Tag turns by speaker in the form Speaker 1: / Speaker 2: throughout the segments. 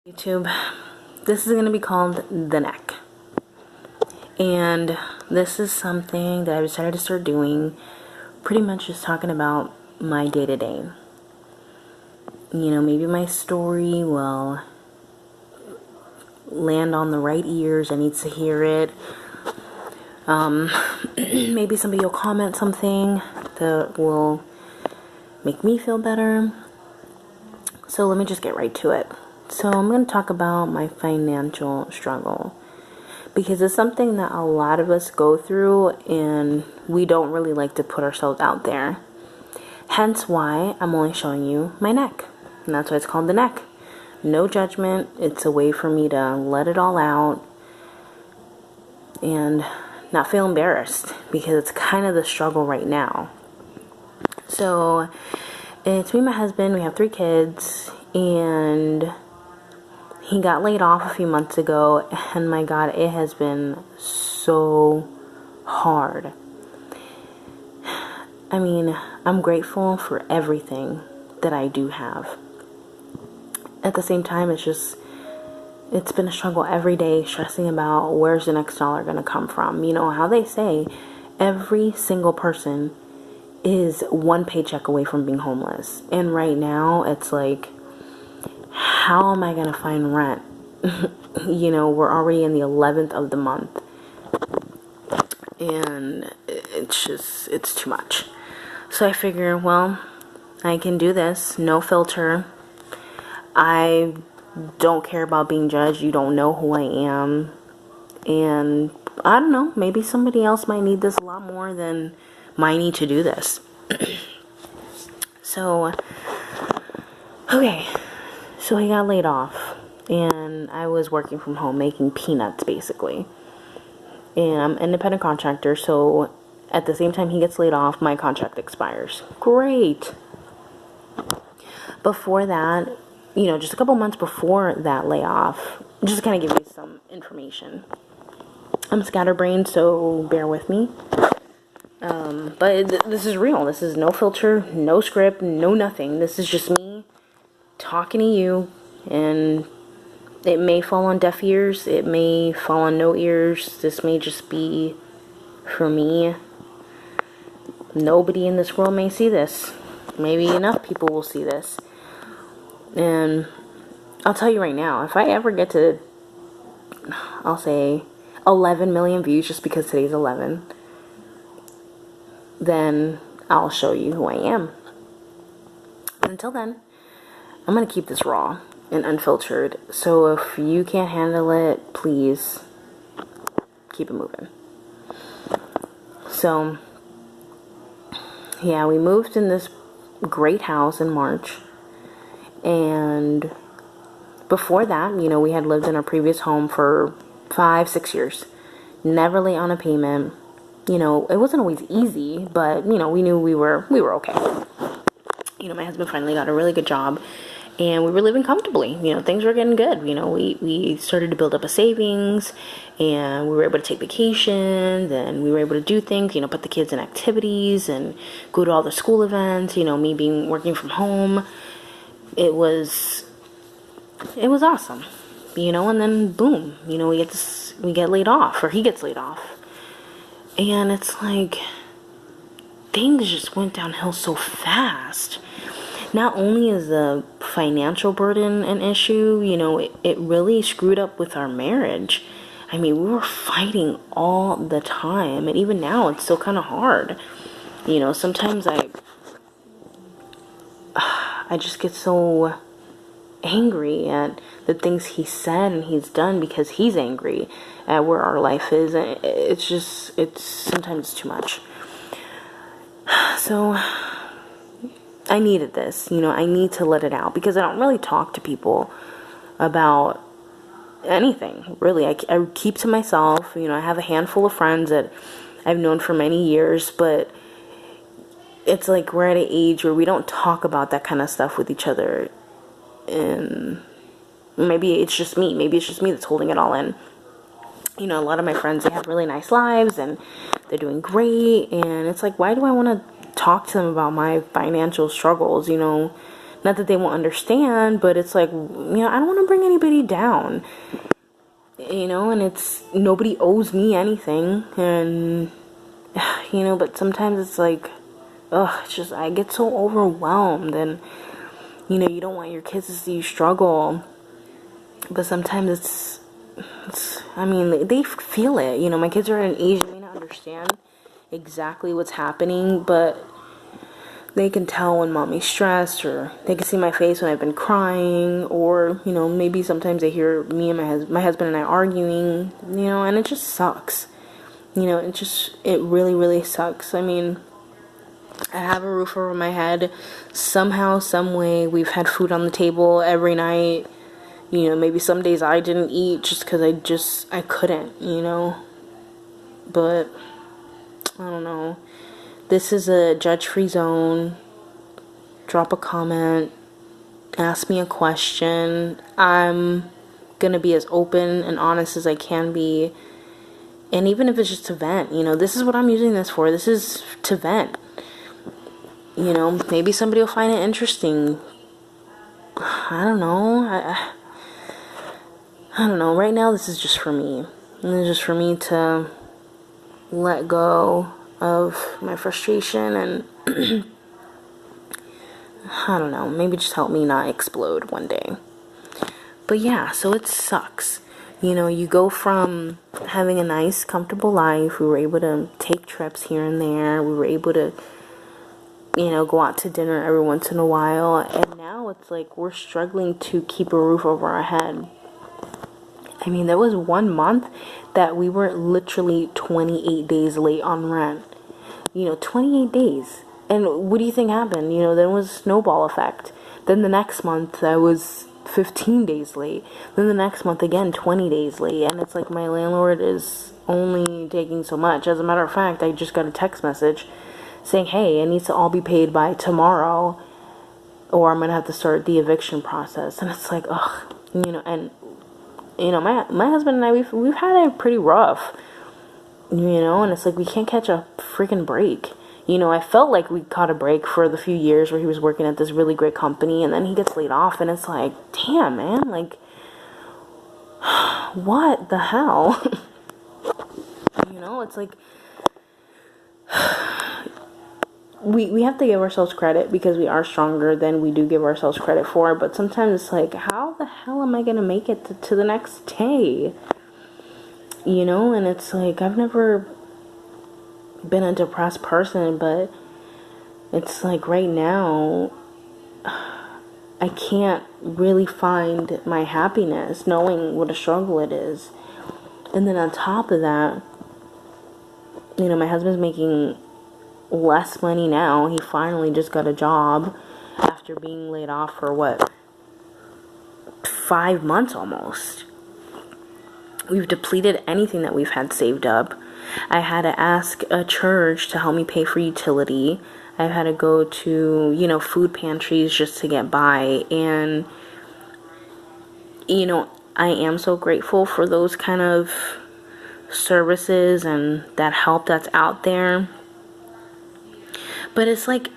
Speaker 1: YouTube, this is going to be called The Neck. And this is something that I decided to start doing, pretty much just talking about my day-to-day. You know, maybe my story will land on the right ears and needs to hear it. Maybe somebody will comment something that will make me feel better. So let me just get right to it. So I'm going to talk about my financial struggle, because it's something that a lot of us go through and we don't really like to put ourselves out there. Hence why I'm only showing you my neck. And that's why it's called The Neck. No judgment. It's a way for me to let it all out and not feel embarrassed, because it's kind of the struggle right now. So it's me and my husband. We have 3 kids, and he got laid off a few months ago, and my God, it has been so hard. I mean, I'm grateful for everything that I do have. At the same time, it's been a struggle every day, stressing about where's the next dollar going to come from. You know how they say every single person is one paycheck away from being homeless. And right now, it's like, how am I going to find rent? You know, we're already in the 11th of the month. And it's too much. So I figure, well, I can do this. No filter. I don't care about being judged. You don't know who I am. And I don't know, maybe somebody else might need this a lot more than my need to do this. So, okay. So he got laid off, and I was working from home making peanuts, basically. And I'm an independent contractor, so at the same time he gets laid off, my contract expires. Great. Before that, you know, just a couple months before that layoff, just to kind of give you some information. I'm scatterbrained, so bear with me. But this is real. This is no filter, no script, no nothing. This is just me talking to you, and it may fall on deaf ears. It may fall on no ears. This may just be for me. Nobody in this world may see this. Maybe enough people will see this. And I'll tell you right now, if I ever get to, I'll say 11 million views, just because today's 11, then I'll show you who I am. But until then, I'm going to keep this raw and unfiltered. So if you can't handle it, please keep it moving. So, yeah, we moved in this great house in March. And before that, you know, we had lived in our previous home for 5-6 years. Never late on a payment. You know, it wasn't always easy, but, you know, we knew we were okay. You know, my husband finally got a really good job, and we were living comfortably. You know, things were getting good. You know, we started to build up a savings, and we were able to take vacations, and we were able to do things, you know, put the kids in activities and go to all the school events. You know, me working from home. It was awesome, you know. And then boom, you know, we get laid off, or he gets laid off, and it's like things just went downhill so fast. Not only is the financial burden an issue, you know, it really screwed up with our marriage. I mean, we were fighting all the time, and even now it's still kind of hard. You know, sometimes I just get so angry at the things he said and he's done, because he's angry at where our life is. And it's sometimes too much. So I needed this, you know, I need to let it out, because I don't really talk to people about anything, really. I keep to myself. You know, I have a handful of friends that I've known for many years, but it's like we're at an age where we don't talk about that kind of stuff with each other. And maybe it's just me. Maybe it's just me that's holding it all in. You know, a lot of my friends, they have really nice lives, and they're doing great. And it's like, why do I want to talk to them about my financial struggles? You know, Not that they won't understand, but it's like, I don't want to bring anybody down. And it's, nobody owes me anything. And, but sometimes it's like, it's just, I get so overwhelmed. And, you don't want your kids to see you struggle. But sometimes they feel it. My kids are at an age they may not understand exactly what's happening, but they can tell when mommy's stressed, or they can see my face when I've been crying, or, maybe sometimes they hear me and my husband and I arguing, and it just sucks. It really, really sucks. I have a roof over my head. Somehow, some way, we've had food on the table every night. Maybe some days I didn't eat just because I couldn't, but I don't know. This is a judge-free zone. Drop a comment. Ask me a question. I'm going to be as open and honest as I can be. And even if it's just to vent, this is what I'm using this for. This is to vent. Maybe somebody will find it interesting. I don't know. I don't know. Right now, this is just for me. And it's just for me to let go of my frustration and I don't know, maybe just help me not explode one day. But yeah, so it sucks. You go from having a nice, comfortable life. We were able to take trips here and there. We were able to, go out to dinner every once in a while. And now it's like we're struggling to keep a roof over our head. There was 1 month that we were literally 28 days late on rent. 28 days. And what do you think happened? Then it was a snowball effect. Then the next month I was 15 days late. Then the next month again, 20 days late. And it's like my landlord is only taking so much. As a matter of fact, I just got a text message saying, hey, it needs to all be paid by tomorrow, or I'm going to have to start the eviction process. And it's like, ugh, and my husband and I, we've had it pretty rough, and it's like we can't catch a freaking break. I felt like we caught a break for the few years where he was working at this really great company, and then he gets laid off, and it's like, damn, man, like, what the hell? It's like, we have to give ourselves credit because we are stronger than we do give ourselves credit for, but sometimes it's like, how the hell am I going to make it to the next day? And it's like, I've never been a depressed person, but it's like right now, I can't really find my happiness knowing what a struggle it is. And then on top of that, my husband's making less money now. He finally just got a job after being laid off for 5 months almost. We've depleted anything that we've had saved up. I had to ask a church to help me pay for utility. I've had to go to, food pantries just to get by. And, I am so grateful for those kind of services and that help that's out there. But it's like,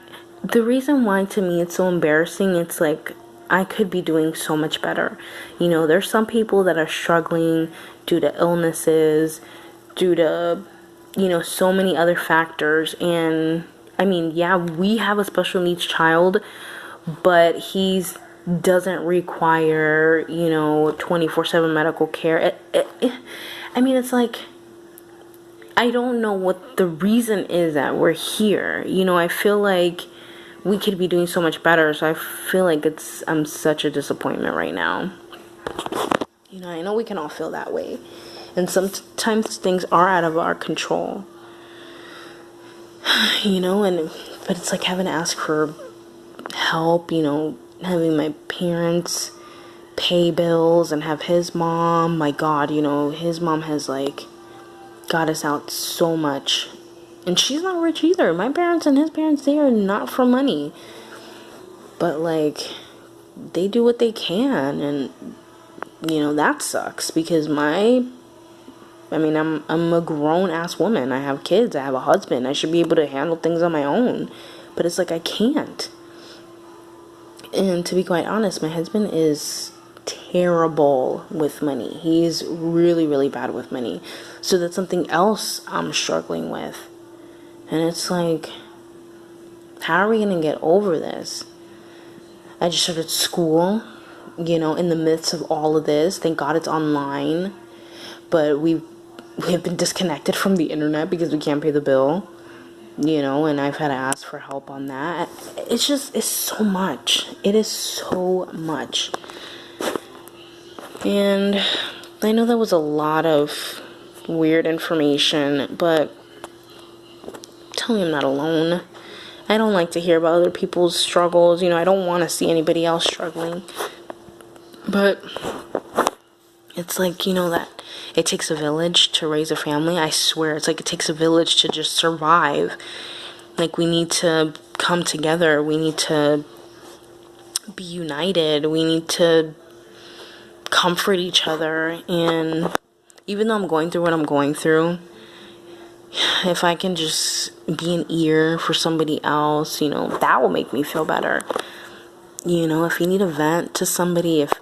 Speaker 1: the reason why to me it's so embarrassing, it's like, I could be doing so much better. There's some people that are struggling due to illnesses, due to, so many other factors. And, yeah, we have a special needs child, but he's doesn't require, 24/7 medical care. It's like, I don't know what the reason is that we're here. I feel like we could be doing so much better. So I feel like I'm such a disappointment right now. I know we can all feel that way. And sometimes things are out of our control. But it's like having to ask for help, having my parents pay bills and have his mom. My God, his mom has got us out so much. And she's not rich either. My parents and his parents, they are not for money. But they do what they can, and that sucks because I'm a grown ass woman. I have kids, I have a husband. I should be able to handle things on my own. But it's like I can't. And to be quite honest, my husband is terrible with money. He's really, really bad with money. So that's something else I'm struggling with. And it's like, how are we going to get over this? I just started school, you know, in the midst of all of this. Thank God it's online. But we have been disconnected from the internet because we can't pay the bill, you know, and I've had to ask for help on that. It's so much. It is so much. And I know that was a lot of weird information, but tell me I'm not alone. I don't like to hear about other people's struggles. You know, I don't want to see anybody else struggling. But it's like, you know, that it takes a village to raise a family. I swear, it's like it takes a village to just survive. Like, we need to come together. We need to be united. We need to comfort each other. And even though I'm going through what I'm going through, if I can just be an ear for somebody else, you know, that will make me feel better. You know, if you need a vent to somebody, if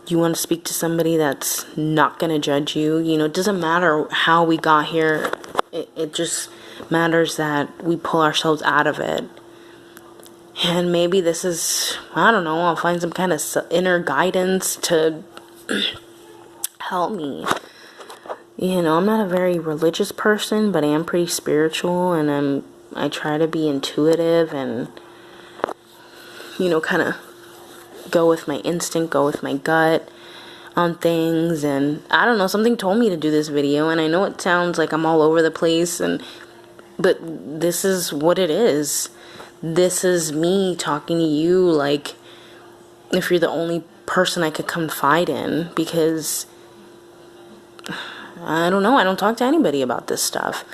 Speaker 1: you want to speak to somebody that's not going to judge you, you know, it doesn't matter how we got here. It just matters that we pull ourselves out of it. And maybe this is, I don't know, I'll find some kind of inner guidance to help me. You know, I'm not a very religious person, but I am pretty spiritual, and I try to be intuitive and, you know, kind of go with my instinct, go with my gut on things. And I don't know, something told me to do this video, and I know it sounds like I'm all over the place, but this is what it is. This is me talking to you like if you're the only person I could confide in, because I don't know, I don't talk to anybody about this stuff.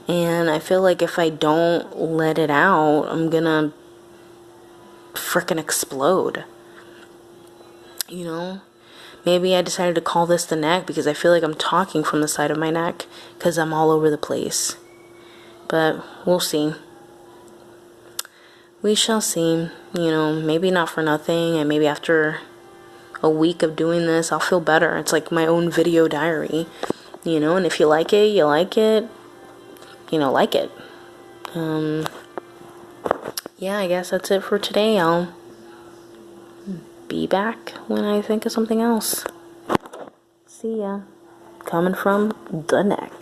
Speaker 1: And I feel like if I don't let it out, I'm gonna frickin' explode. You know? Maybe I decided to call this the neck because I feel like I'm talking from the side of my neck because I'm all over the place. But we'll see. We shall see. You know, maybe not for nothing, and maybe after a week of doing this, I'll feel better. It's like my own video diary. You know, and if you like it, you like it. You know, like it. Yeah, I guess that's it for today. I'll be back when I think of something else. See ya. Coming from the neck.